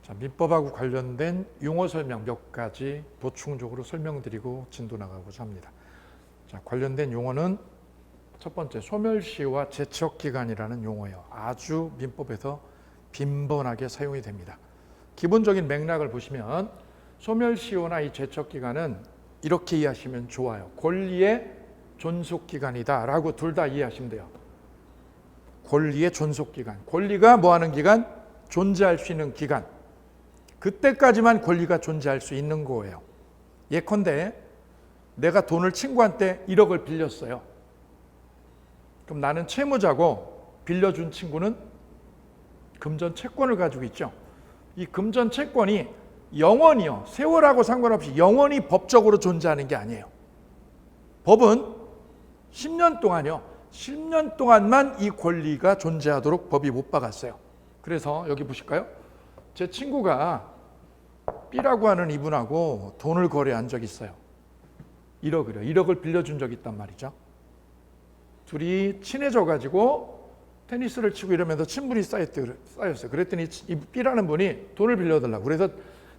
자, 민법하고 관련된 용어 설명 몇 가지 보충적으로 설명드리고 진도 나가고자 합니다. 자, 관련된 용어는 첫 번째, 소멸시효와 제척기간이라는 용어예요. 아주 민법에서 빈번하게 사용이 됩니다. 기본적인 맥락을 보시면 소멸시효나 이 제척기간은 이렇게 이해하시면 좋아요. 권리의 존속기간이다 라고 둘 다 이해하시면 돼요. 권리의 존속기간. 권리가 뭐하는 기간? 존재할 수 있는 기간. 그때까지만 권리가 존재할 수 있는 거예요. 예컨대 내가 돈을 친구한테 1억을 빌렸어요. 그럼 나는 채무자고 빌려준 친구는 금전 채권을 가지고 있죠. 이 금전 채권이 영원히요, 세월하고 상관없이 영원히 법적으로 존재하는 게 아니에요. 법은 10년 동안요, 10년 동안만 이 권리가 존재하도록 법이 못 박았어요. 그래서 여기 보실까요? 제 친구가 B라고 하는 이분하고 돈을 거래한 적이 있어요. 1억을 빌려준 적이 있단 말이죠. 둘이 친해져가지고 테니스를 치고 이러면서 친분이 쌓였어요. 그랬더니 이 B라는 분이 돈을 빌려달라고. 그래서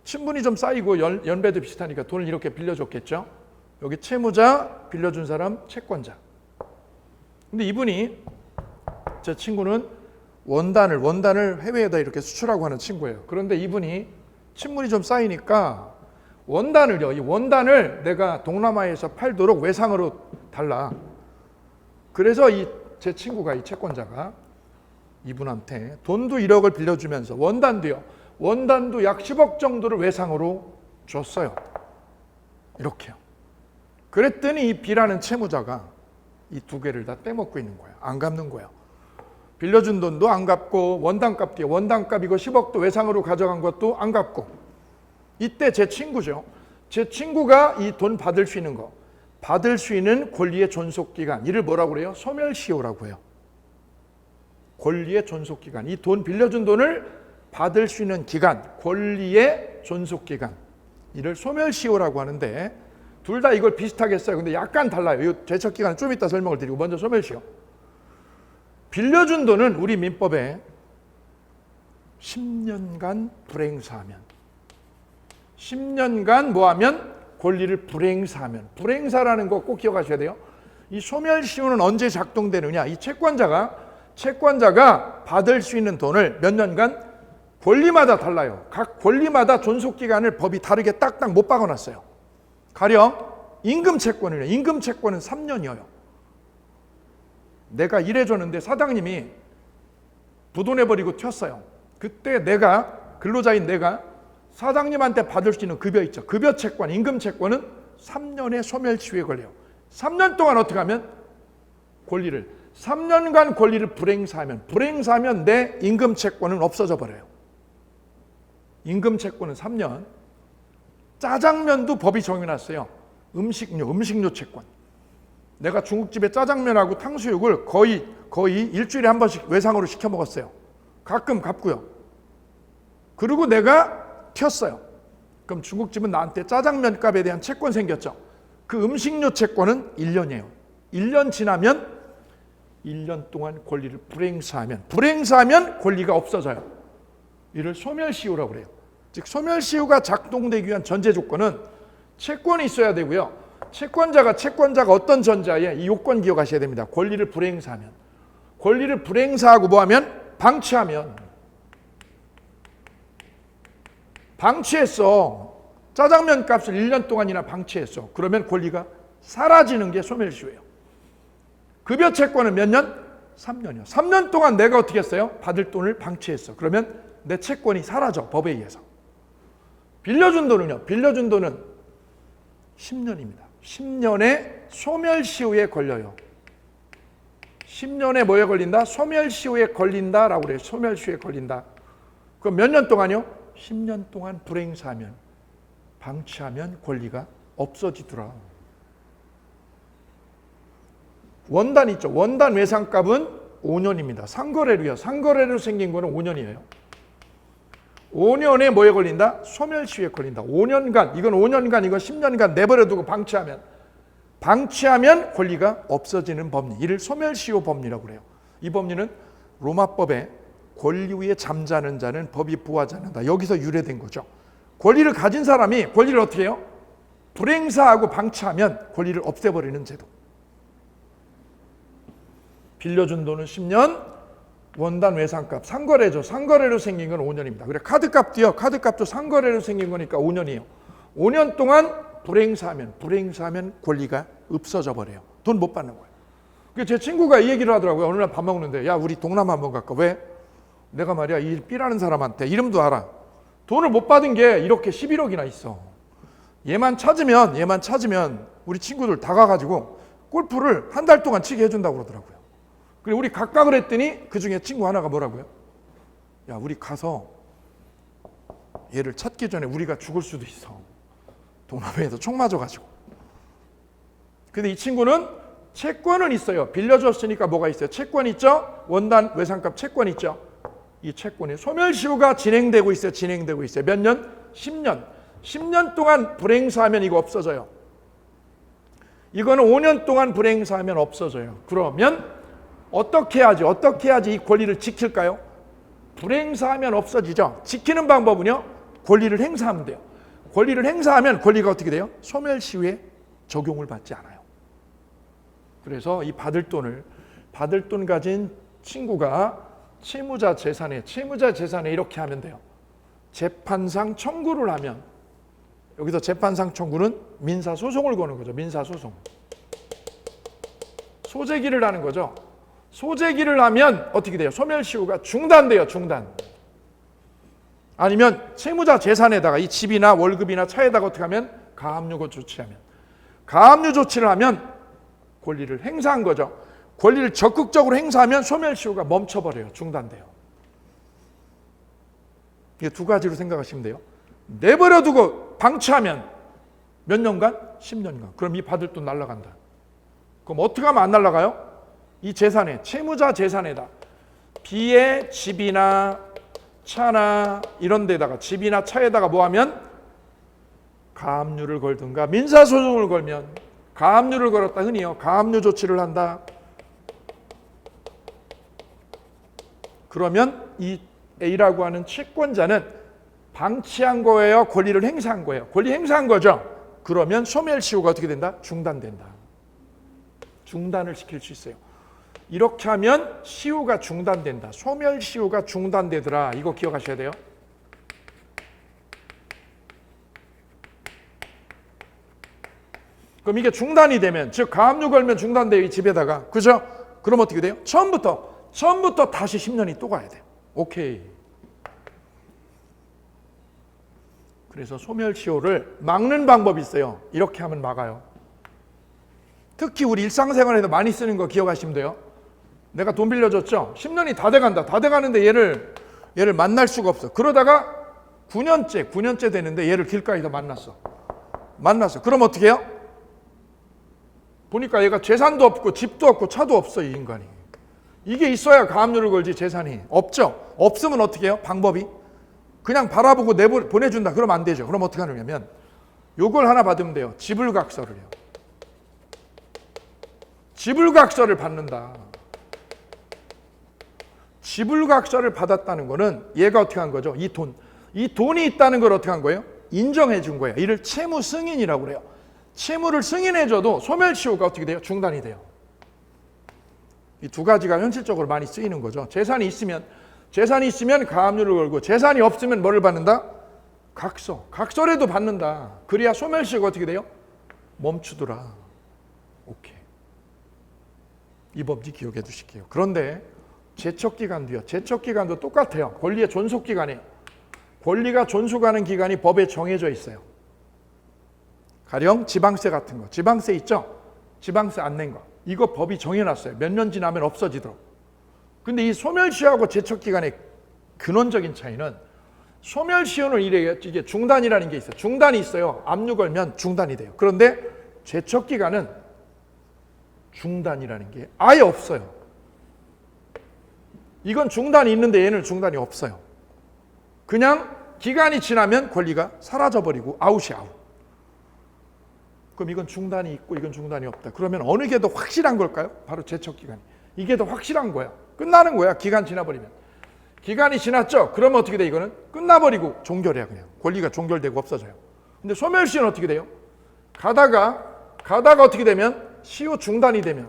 친분이 좀 쌓이고 연배도 비슷하니까 돈을 이렇게 빌려줬겠죠. 여기 채무자, 빌려준 사람, 채권자. 근데 이분이, 제 친구는 원단을 해외에다 이렇게 수출하고 하는 친구예요. 그런데 이분이 친분이 좀 쌓이니까 이 원단을 내가 동남아에서 팔도록 외상으로 달라. 그래서 제 친구가, 이 채권자가 이분한테 돈도 1억을 빌려주면서 원단도 약 10억 정도를 외상으로 줬어요. 이렇게요. 그랬더니 이 B라는 채무자가 이 두 개를 다 빼먹고 있는 거예요. 안 갚는 거예요. 빌려준 돈도 안 갚고 원단값이고 10억도 외상으로 가져간 것도 안 갚고. 이때 제 친구죠. 제 친구가 이 돈 받을 수 있는 거, 받을 수 있는 권리의 존속기간, 이를 뭐라고 그래요? 소멸시효라고 해요. 권리의 존속기간. 이 돈 빌려준 돈을 받을 수 있는 기간, 권리의 존속기간, 이를 소멸시효라고 하는데 둘 다 이걸 비슷하게 써요. 근데 약간 달라요. 이 제척기간은 좀 이따 설명을 드리고 먼저 소멸시효. 빌려준 돈은 우리 민법에 10년간 불행사하면, 10년간 뭐하면? 권리를 불행사하면. 불행사라는 거 꼭 기억하셔야 돼요. 이 소멸시효는 언제 작동되느냐? 이 채권자가 받을 수 있는 돈을 몇 년간, 권리마다 달라요. 각 권리마다 존속기간을 법이 다르게 딱딱 못 박아놨어요. 가령 임금채권이에요. 임금채권은 3년이에요. 내가 일해줬는데 사장님이 부도내버리고 튀었어요. 그때 근로자인 내가 사장님한테 받을 수 있는 급여 있죠. 급여채권, 임금채권은 3년의 소멸시효에 걸려요. 3년 동안 어떻게 하면? 3년간 권리를 불행사하면 내 임금채권은 없어져 버려요. 임금채권은 3년. 짜장면도 법이 정해놨어요. 음식료 채권. 내가 중국집에 짜장면하고 탕수육을 거의 일주일에 한 번씩 외상으로 시켜 먹었어요. 가끔 갚고요. 그리고 내가 튀었어요. 그럼 중국집은 나한테 짜장면 값에 대한 채권 생겼죠. 그 음식료 채권은 1년이에요. 1년 지나면 1년 동안 권리를 불행사하면 권리가 없어져요. 이를 소멸시효라고 그래요. 즉 소멸시효가 작동되기 위한 전제 조건은 채권이 있어야 되고요. 채권자가 어떤 전자에 이 요건 기억하셔야 됩니다. 권리를 불행사하고 뭐하면? 방치했어. 짜장면 값을 1년 동안이나 방치했어. 그러면 권리가 사라지는 게 소멸시효예요. 급여 채권은 몇 년? 3년이요. 3년 동안 내가 어떻게 했어요? 받을 돈을 방치했어. 그러면 내 채권이 사라져, 법에 의해서. 빌려준 돈은 10년입니다. 10년의 소멸시효에 걸려요. 10년에 뭐에 걸린다? 소멸시효에 걸린다라고 그래요. 소멸시효에 걸린다. 그럼 몇 년 동안요? 10년 동안 불행사하면, 방치하면 권리가 없어지더라. 원단 있죠. 원단 외상값은 5년입니다. 상거래로 생긴 거는 5년이에요. 5년에 뭐에 걸린다? 소멸시효에 걸린다. 5년간, 이건 10년간 내버려두고 방치하면 권리가 없어지는 법리. 이를 소멸시효 법리라고 그래요. 이 법리는 로마법의 권리 위에 잠자는 자는 법이 보호하지 않는다. 여기서 유래된 거죠. 권리를 가진 사람이 권리를 어떻게 해요? 불행사하고 방치하면 권리를 없애버리는 제도. 빌려준 돈은 10년, 원단 외상값, 상거래죠. 상거래로 생긴 건 5년입니다. 그래 카드값도요. 카드값도 상거래로 생긴 거니까 5년이에요. 5년 동안 불행사하면 권리가 없어져 버려요. 돈 못 받는 거예요. 제 친구가 이 얘기를 하더라고요. 어느 날 밥 먹는데 야 우리 동남아 한번 갈까? 왜? 내가 말이야 이 B라는 사람한테 이름도 알아. 돈을 못 받은 게 이렇게 11억이나 있어. 얘만 찾으면 우리 친구들 다 가가지고 골프를 한 달 동안 치게 해준다고 그러더라고요. 그리고 우리 각각을 했더니 그 중에 친구 하나가 뭐라고요? 야 우리 가서 얘를 찾기 전에 우리가 죽을 수도 있어. 동남아에서 총 맞아가지고. 근데 이 친구는 채권은 있어요. 빌려줬으니까 뭐가 있어요? 채권 있죠? 원단 외상값 채권 있죠? 이 채권이 소멸시효가 진행되고 있어요. 몇 년? 10년. 10년 동안 불행사하면 이거 없어져요. 이거는 5년 동안 불행사하면 없어져요. 그러면 어떻게 해야지 이 권리를 지킬까요? 불행사하면 없어지죠. 지키는 방법은요. 권리를 행사하면 돼요. 권리를 행사하면 권리가 어떻게 돼요? 소멸시효에 적용을 받지 않아요. 그래서 이 받을 돈 가진 친구가 채무자 재산에 이렇게 하면 돼요. 재판상 청구를 하면, 여기서 재판상 청구는 민사소송을 거는 거죠. 민사소송. 소재기를 하는 거죠. 소재기를 하면 어떻게 돼요? 소멸시효가 중단돼요. 중단. 아니면 채무자 재산에다가 이 집이나 월급이나 차에다가 어떻게 하면 가압류 조치를 하면 권리를 행사한 거죠. 권리를 적극적으로 행사하면 소멸시효가 멈춰버려요. 중단돼요. 이게 두 가지로 생각하시면 돼요. 내버려두고 방치하면 몇 년간? 10년간. 그럼 이 받을 돈 날아간다. 그럼 어떻게 하면 안 날아가요? 이 재산에, 채무자 재산에다 B의 집이나 차나 이런 데다가 집이나 차에다가 뭐 하면 가압류를 걸든가 민사소송을 걸면 가압류를 걸었다. 흔히요. 가압류 조치를 한다. 그러면 이 A라고 하는 채권자는 방치한 거예요? 권리를 행사한 거예요? 권리 행사한 거죠? 그러면 소멸시효가 어떻게 된다? 중단된다. 중단을 시킬 수 있어요. 이렇게 하면 시효가 중단된다. 소멸시효가 중단되더라. 이거 기억하셔야 돼요. 그럼 이게 중단이 되면, 즉 가압류 걸면 중단돼요. 이 집에다가. 그죠? 그럼 어떻게 돼요? 처음부터 다시 10년이 또 가야 돼요. 오케이. 그래서 소멸시효를 막는 방법이 있어요. 이렇게 하면 막아요. 특히 우리 일상생활에서 많이 쓰는 거 기억하시면 돼요. 내가 돈 빌려줬죠? 10년이 다 돼간다. 다 돼가는데 얘를 만날 수가 없어. 그러다가 9년째 되는데 얘를 길가에서 만났어. 그럼 어떻게 해요? 보니까 얘가 재산도 없고 집도 없고 차도 없어. 이 인간이. 이게 있어야 가압류를 걸지 재산이. 없죠? 없으면 어떻게 해요? 방법이? 그냥 바라보고 보내준다. 그러면 안 되죠. 그럼 어떻게 하느냐면 요걸 하나 받으면 돼요. 지불각서를요. 지불각서를 받는다. 지불각서를 받았다는 거는 얘가 어떻게 한 거죠? 이 돈이 있다는 걸 어떻게 한 거예요? 인정해 준 거예요. 이를 채무 승인이라고 그래요. 채무를 승인해줘도 소멸시효가 어떻게 돼요? 중단이 돼요. 이 두 가지가 현실적으로 많이 쓰이는 거죠. 재산이 있으면 가압류를 걸고, 재산이 없으면 뭐를 받는다? 각서라도 받는다. 그래야 소멸시효가 어떻게 돼요? 멈추더라. 오케이. 이 법칙 기억해 두실게요. 그런데 제척기간도 똑같아요. 권리의 존속기간이에요. 권리가 존속하는 기간이 법에 정해져 있어요. 가령 지방세 같은 거. 지방세 있죠? 지방세 안 낸 거. 이거 법이 정해놨어요. 몇 년 지나면 없어지도록. 근데 이 소멸시효하고 제척기간의 근원적인 차이는, 소멸시효는 이게 중단이라는 게 있어요. 중단이 있어요. 압류 걸면 중단이 돼요. 그런데 제척기간은 중단이라는 게 아예 없어요. 이건 중단이 있는데 얘는 중단이 없어요. 그냥 기간이 지나면 권리가 사라져버리고 아웃이 아웃. 그럼 이건 중단이 있고 이건 중단이 없다. 그러면 어느 게 더 확실한 걸까요? 바로 제척기간이. 이게 더 확실한 거야. 끝나는 거야. 기간 지나버리면. 기간이 지났죠? 그러면 어떻게 돼? 이거는 끝나버리고 종결이야. 그냥 권리가 종결되고 없어져요. 근데 소멸시효는 어떻게 돼요? 가다가 어떻게 되면 시효 중단이 되면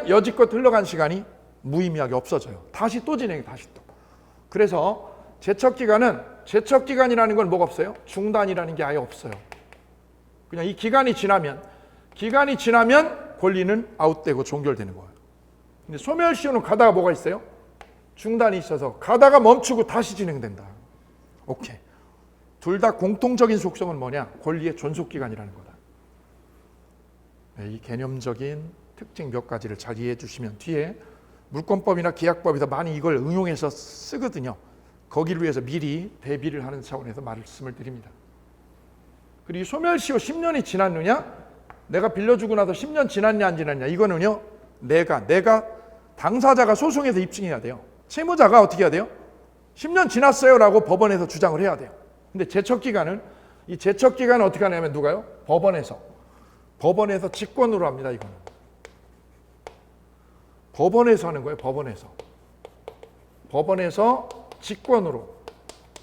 여지껏 흘러간 시간이 무의미하게 없어져요. 다시 또 진행해. 다시 또. 그래서 제척기간이라는 건 뭐가 없어요? 중단이라는 게 아예 없어요. 그냥 이 기간이 지나면 권리는 아웃되고 종결되는 거예요. 근데 소멸시효는 가다가 뭐가 있어요? 중단이 있어서 가다가 멈추고 다시 진행된다. 오케이. 둘 다 공통적인 속성은 뭐냐? 권리의 존속기간이라는 거다. 네, 이 개념적인 특징 몇 가지를 잘 이해해 주시면 뒤에 물권법이나 계약법에서 많이 이걸 응용해서 쓰거든요. 거기를 위해서 미리 대비를 하는 차원에서 말씀을 드립니다. 그리고 이 소멸시효 10년이 지났느냐? 내가 빌려주고 나서 10년 지났냐 안 지났냐? 이거는요. 내가 당사자가 소송에서 입증해야 돼요. 채무자가 어떻게 해야 돼요? 10년 지났어요 라고 법원에서 주장을 해야 돼요. 근데 제척기간은 어떻게 하냐면 누가요? 법원에서 직권으로 합니다. 이거는 법원에서 하는 거예요. 법원에서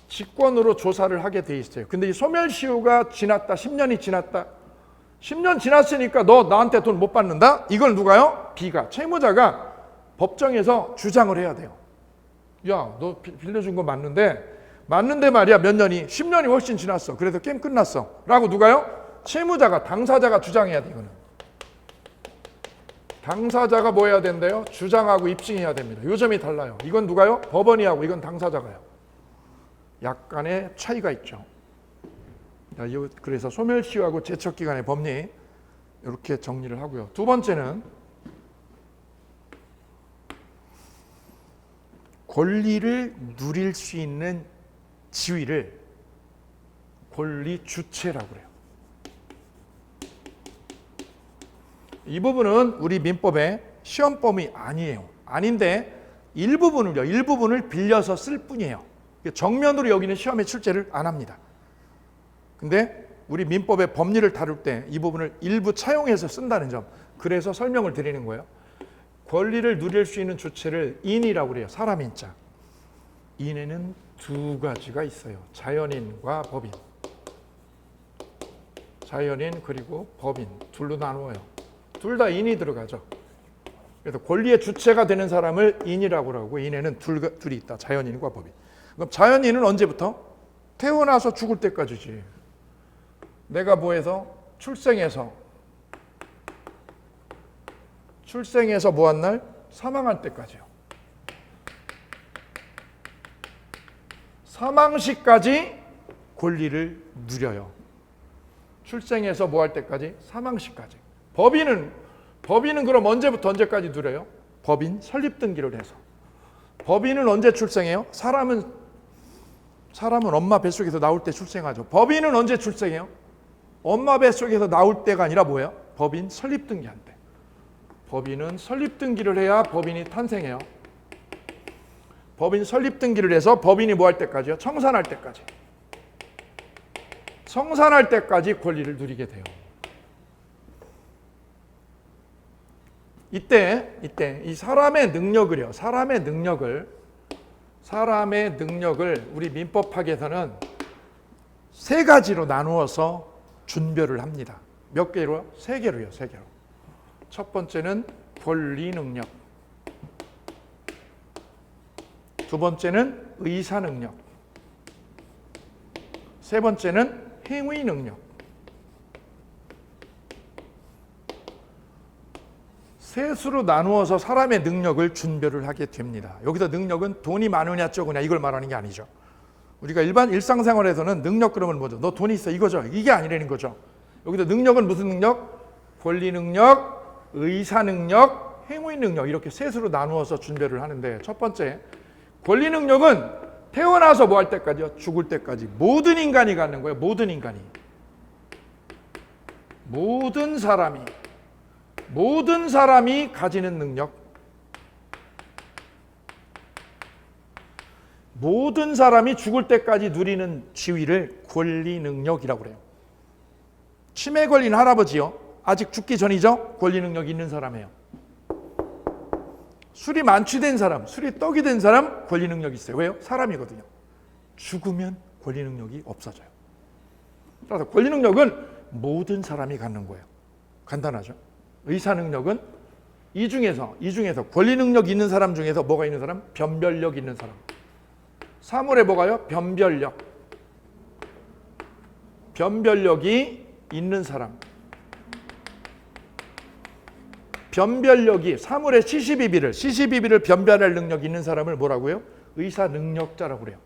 직권으로 조사를 하게 돼 있어요. 근데 이 소멸시효가 지났다, 10년이 지났다, 10년 지났으니까 너 나한테 돈 못 받는다? 이걸 누가요? 채무자가 법정에서 주장을 해야 돼요. 야, 너 빌려준 거 맞는데 말이야, 몇 년이? 10년이 훨씬 지났어. 그래서 게임 끝났어. 라고 누가요? 당사자가 주장해야 돼. 이거는 당사자가 뭐 해야 된대요? 주장하고 입증해야 됩니다. 요 점이 달라요. 이건 누가요? 법원이 하고 이건 당사자가요. 약간의 차이가 있죠. 그래서 소멸시효하고 제척기간의 법리 이렇게 정리를 하고요. 두 번째는 권리를 누릴 수 있는 지위를 권리 주체라고 그래요. 이 부분은 우리 민법의 시험범위 아니에요. 아닌데 일부분을 빌려서 쓸 뿐이에요. 정면으로 여기는 시험에 출제를 안 합니다. 근데 우리 민법의 법리를 다룰 때 이 부분을 일부 차용해서 쓴다는 점, 그래서 설명을 드리는 거예요. 권리를 누릴 수 있는 주체를 인이라고 그래요. 사람 인자. 인에는 두 가지가 있어요. 자연인과 법인. 자연인 그리고 법인 둘로 나누어요. 둘 다 인이 들어가죠. 그래서 권리의 주체가 되는 사람을 인이라고 하고 인에는 둘이 있다. 자연인과 법인. 그럼 자연인은 언제부터? 태어나서 죽을 때까지지. 내가 뭐해서? 출생해서 뭐한 날? 사망할 때까지요. 사망시까지 권리를 누려요. 출생해서 뭐 할 때까지? 사망시까지. 법인은 그럼 언제부터 언제까지 누려요? 법인 설립 등기를 해서. 법인은 언제 출생해요? 사람은 엄마 뱃속에서 나올 때 출생하죠. 법인은 언제 출생해요? 엄마 뱃속에서 나올 때가 아니라 뭐예요? 법인 설립 등기할 때. 법인은 설립 등기를 해야 법인이 탄생해요. 법인 설립 등기를 해서 법인이 뭐 할 때까지요? 청산할 때까지. 청산할 때까지 권리를 누리게 돼요. 이때 이 사람의 능력을 우리 민법학에서는 세 가지로 나누어서 준별을 합니다. 몇 개로요? 세 개로요. 첫 번째는 권리 능력. 두 번째는 의사 능력. 세 번째는 행위 능력. 셋으로 나누어서 사람의 능력을 준별을 하게 됩니다. 여기서 능력은 돈이 많으냐 적으냐 이걸 말하는 게 아니죠. 우리가 일반 일상생활에서는 능력 그러면 뭐죠? 너 돈이 있어 이거죠. 이게 아니라는 거죠. 여기서 능력은 무슨 능력? 권리 능력, 의사 능력, 행위 능력 이렇게 셋으로 나누어서 준별을 하는데 첫 번째 권리 능력은 태어나서 뭐 할 때까지요? 죽을 때까지 모든 인간이 갖는 거예요. 모든 인간이. 모든 사람이 가지는 능력. 모든 사람이 죽을 때까지 누리는 지위를 권리 능력이라고 그래요. 치매 걸린 할아버지요. 아직 죽기 전이죠. 권리 능력 있는 사람이에요. 술이 만취된 사람, 술이 떡이 된 사람 권리 능력이 있어요. 왜요? 사람이거든요. 죽으면 권리 능력이 없어져요. 따라서 권리 능력은 모든 사람이 갖는 거예요. 간단하죠. 의사 능력은 이 중에서 권리 능력 있는 사람 중에서 뭐가 있는 사람? 변별력 있는 사람. 사물에 뭐가요? 변별력. 변별력이 있는 사람. 변별력이 사물의 시시비비를 변별할 능력이 있는 사람을 뭐라고요? 의사 능력자라고 그래요.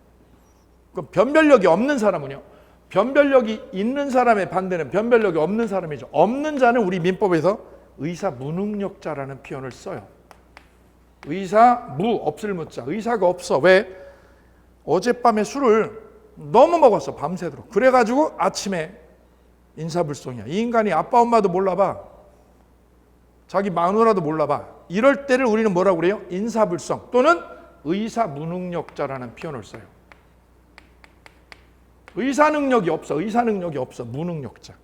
그럼 변별력이 없는 사람은요? 변별력이 있는 사람의 반대는 변별력이 없는 사람이죠. 없는 자는 우리 민법에서 의사 무능력자라는 표현을 써요. 의사 없을 무자. 의사가 없어. 왜? 어젯밤에 술을 너무 먹었어. 밤새도록. 그래가지고 아침에 인사불성이야. 이 인간이 아빠 엄마도 몰라봐. 자기 마누라도 몰라봐. 이럴 때를 우리는 뭐라고 그래요? 인사불성 또는 의사 무능력자라는 표현을 써요. 의사 능력이 없어. 무능력자.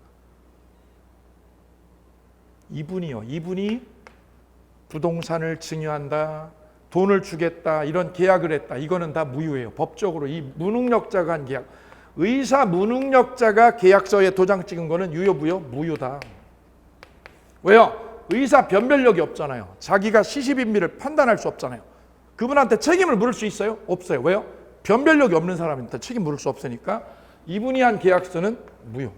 이분이 부동산을 증여한다, 돈을 주겠다, 이런 계약을 했다. 이거는 다 무효예요. 법적으로 이 무능력자가 한 계약. 의사 무능력자가 계약서에 도장 찍은 거는 유효, 무효? 무효다. 왜요? 의사 변별력이 없잖아요. 자기가 시시비비를 판단할 수 없잖아요. 그분한테 책임을 물을 수 있어요? 없어요. 왜요? 변별력이 없는 사람한테 책임 물을 수 없으니까 이분이 한 계약서는 무효.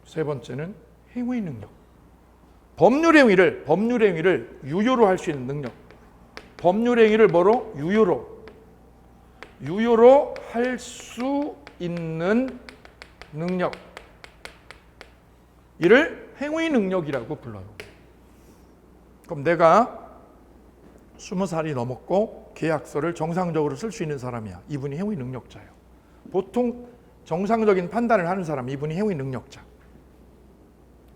세 번째는 행위 능력. 법률 행위를 유효로 할 수 있는 능력. 법률 행위를 뭐로? 유효로 할 수 있는 능력. 이를 행위 능력이라고 불러요. 그럼 내가 20살이 넘었고 계약서를 정상적으로 쓸 수 있는 사람이야. 이분이 행위 능력자예요. 보통 정상적인 판단을 하는 사람, 이분이 행위 능력자.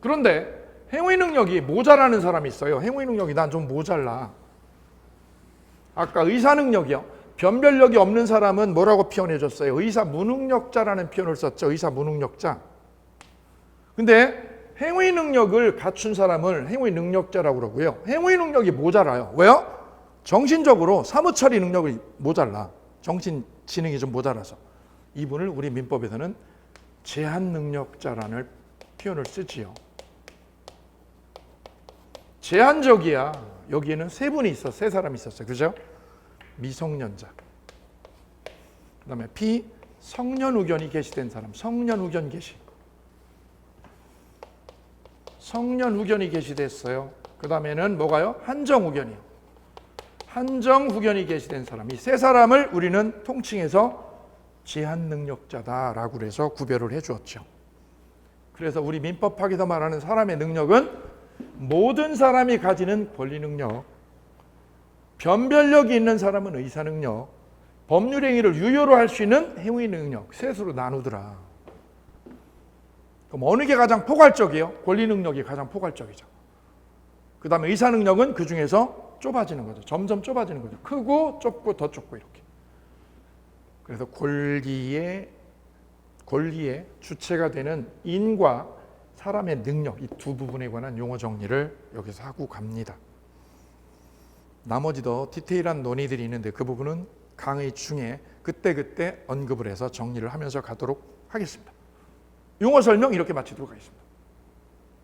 그런데 행위 능력이 모자라는 사람이 있어요. 행위 능력이 난 좀 모자라. 아까 의사 능력이요. 변별력이 없는 사람은 뭐라고 표현해 줬어요? 의사 무능력자라는 표현을 썼죠. 의사 무능력자. 근데 행위 능력을 갖춘 사람을 행위 능력자라고 그러고요. 행위 능력이 모자라요. 왜요? 정신적으로 사무처리 능력이 모자라. 정신 지능이 좀 모자라서. 이분을 우리 민법에서는 제한 능력자라는 표현을 쓰지요. 제한적이야. 여기에는 세 사람이 있었어요. 그죠? 미성년자. 그 다음에 비성년 후견이 개시된 사람. 성년 후견 개시. 성년 후견이 개시됐어요. 그 다음에는 뭐가요? 한정 후견이요. 한정 후견이 개시된 사람. 이 세 사람을 우리는 통칭해서 제한 능력자다라고 해서 구별을 해주었죠. 그래서 우리 민법학에서 말하는 사람의 능력은 모든 사람이 가지는 권리 능력, 변별력이 있는 사람은 의사 능력, 법률 행위를 유효로 할 수 있는 행위 능력, 셋으로 나누더라. 그럼 어느 게 가장 포괄적이에요? 권리 능력이 가장 포괄적이죠. 그 다음에 의사 능력은 그 중에서 좁아지는 거죠. 점점 좁아지는 거죠. 크고 좁고 더 좁고 이렇게. 그래서 권리의 주체가 되는 인과 사람의 능력, 이 두 부분에 관한 용어 정리를 여기서 하고 갑니다. 나머지 더 디테일한 논의들이 있는데 그 부분은 강의 중에 그때그때 언급을 해서 정리를 하면서 가도록 하겠습니다. 용어 설명 이렇게 마치도록 하겠습니다.